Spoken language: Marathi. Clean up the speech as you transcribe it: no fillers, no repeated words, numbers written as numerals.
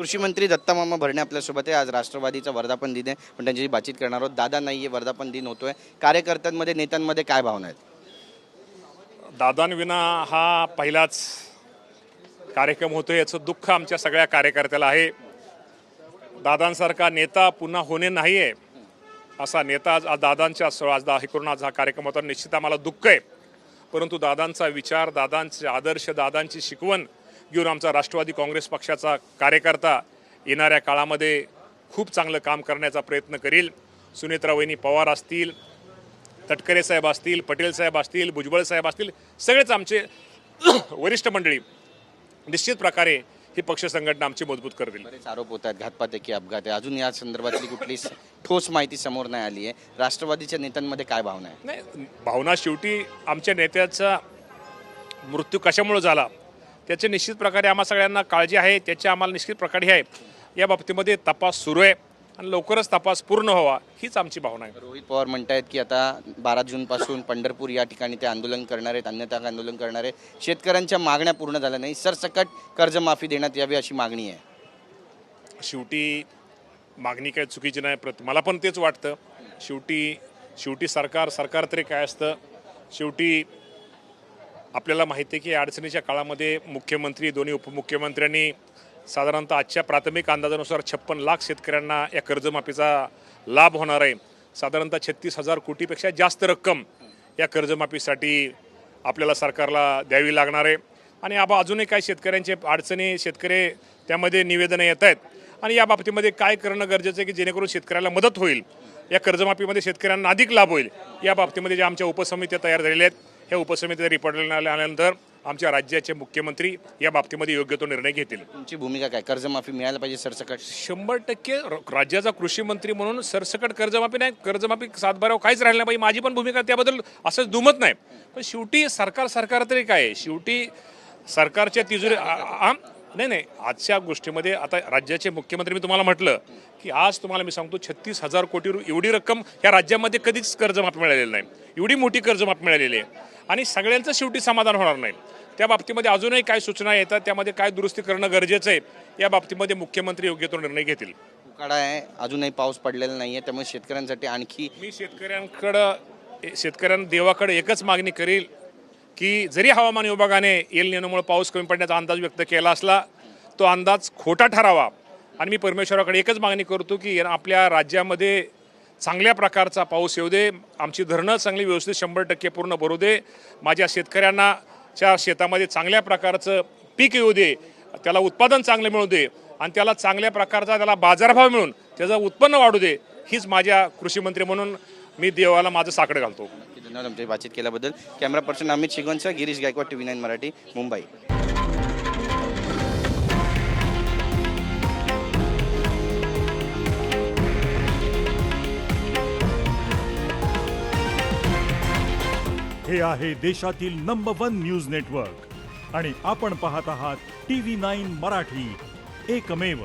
कृषी मंत्री दत्तामामा भरणे आपल्यासोबत आहे. आज राष्ट्रवादीचा वर्धापन दिन आहे, पण त्यांच्याशी बातचीत करणार आहोत. दादा नाही आहे, वर्धापन दिन होतोय. कार्यकर्त्यांमध्ये नेत्यांमध्ये काय भावना आहेत? दादांविना हा पहिलाच कार्यक्रम होतो याचं दुःख आमच्या सगळ्या कार्यकर्त्याला आहे. दादांसारखा नेता पुन्हा होणे नाही आहे असा नेता आज दादांच्या आज हे करून आज हा कार्यक्रम होता. निश्चित आम्हाला दुःख आहे, परंतु दादांचा विचार, दादांचे आदर्श, दादांची शिकवण घेऊन आमचा राष्ट्रवादी काँग्रेस पक्षाचा कार्यकर्ता येणाऱ्या काळामध्ये खूप चांगलं काम करण्याचा प्रयत्न करील. सुनेत्रा वहिनी पवार असतील, तटकरे साहेब असतील, पटेल साहेब असतील, भुजबळ साहेब असतील, सगळेच आमचे वरिष्ठ मंडळी निश्चित प्रकारे ही पक्ष संघटना आमची मजबूत करतील. बरेच आरोप होत आहेत, घातपात की अपघात आहे. अजून या संदर्भातली कुठली ठोस माहिती समोर नाही आली आहे. राष्ट्रवादीच्या नेत्यांमध्ये काय भावना आहे? नाही, भावना शेवटी आमच्या नेत्याचा मृत्यू कशामुळे झाला त्याचे निश्चित प्रकारे आम्हा सगळ्यांना काळजी आहे. त्याची आम्हाला निश्चित प्रकारे आहे. या बाबतीमध्ये तपास सुरू आहे आणि लवकरच तपास पूर्ण व्हावा हीच आमची भावना आहे. रोहित पवार म्हणतायत की आता 12 जूनपासून पंढरपूर या ठिकाणी ते आंदोलन करणार आहेत, अन्यथा आंदोलन करणार आहे. शेतकऱ्यांच्या मागण्या पूर्ण झाल्या नाही, सरसकट कर्जमाफी देण्यात यावी अशी मागणी आहे. शेवटी मागणी काही चुकीची नाही, मला पण तेच वाटतं. शेवटी सरकार तरी काय असतं. शेवटी आपल्याला माहिती आहे की अडचणीच्या काळामध्ये मुख्यमंत्री, दोन्ही उपमुख्यमंत्र्यांनी साधारणतः आजच्या प्राथमिक अंदाजानुसार 56 लाख शेतकऱ्यांना या कर्जमाफीचा लाभ होणार आहे. साधारणतः 36,000 कोटीपेक्षा जास्त रक्कम या कर्जमाफीसाठी आपल्याला सरकारला द्यावी लागणार आहे. आणि अजूनही काही शेतकऱ्यांचे अडचणी, शेतकरी त्यामध्ये निवेदनं येत आहेत आणि या बाबतीमध्ये काय करणं गरजेचं आहे की जेणेकरून शेतकऱ्याला मदत होईल, या कर्जमाफीमध्ये शेतकऱ्यांना अधिक लाभ होईल. या बाबतीमध्ये ज्या आमच्या उपसमित्या तयार झालेल्या आहेत, ह्या उपसमितीचा रिपोर्ट आल्यानंतर आमच्या राज्याचे मुख्यमंत्री या बाबतीमध्ये योग्य तो निर्णय घेतील. तुमची भूमिका काय? कर्जमाफी मिळायला पाहिजे सरसकट? 100% राज्याचा कृषी मंत्री म्हणून सरसकट कर्जमाफी नाही, कर्जमाफी सातबारावर काहीच राहिलं नाही पाहिजे. माझी पण भूमिका त्याबद्दल असंच दुमत नाही. पण शेवटी सरकार तरी काय आहे? शेवटी सरकारच्या तिजोरी नाही आजच्या गोष्टीमध्ये आता राज्याचे मुख्यमंत्री, मी तुम्हाला म्हटलं की आज तुम्हाला मी सांगतो 36,000 कोटी एवढी रक्कम या राज्यामध्ये कधीच कर्जमाफी मिळालेली नाही. एवढी मोठी कर्जमाफी मिळालेली आहे आणि सगळ्यांचं शेवटी समाधान होणार नाही. त्या बाबतीमध्ये अजूनही काय सूचना येतात, त्यामध्ये काय दुरुस्ती करणं गरजेचं आहे, या बाबतीमध्ये मुख्यमंत्री योग्य तो निर्णय घेतील. उकाडा आहे, अजूनही पाऊस पडलेला नाही आहे, त्यामुळे शेतकऱ्यांसाठी आणखी मी शेतकऱ्यांना देवाकडे एकच मागणी करेल की जरी हवामान विभागाने एल निनोमुळे पाऊस कमी पडण्याचा अंदाज व्यक्त केला असला, तो अंदाज खोटा ठरावा. आणि मी परमेश्वराकडे एकच मागणी करतो की आपल्या राज्यामध्ये चांगल्या प्रकारचा पाऊस येऊ दे, आमची धरणं चांगली व्यवस्थित 100% पूर्ण भरू दे, माझ्या शेतकऱ्यांना च्या शेतामध्ये चांगल्या प्रकारचं पीक येऊ दे, त्याला उत्पादन चांगलं मिळू दे आणि त्याला चांगल्या प्रकारचा त्याला बाजारभाव मिळून त्याचं उत्पन्न वाढू दे. हीच माझ्या कृषी मंत्री म्हणून मी देवाला माझं साकडं घालतो. धन्यवाद आमची बातचीत केल्याबद्दल. कॅमेरा पर्सन अमित शिगवणसह गिरीश गायकवाड, TV9 मराठी, मुंबई. हे आहे देशातील नंबर 1 न्यूज नेटवर्क आणि आपण पाहत आहात TV9 मराठी, एकमेव.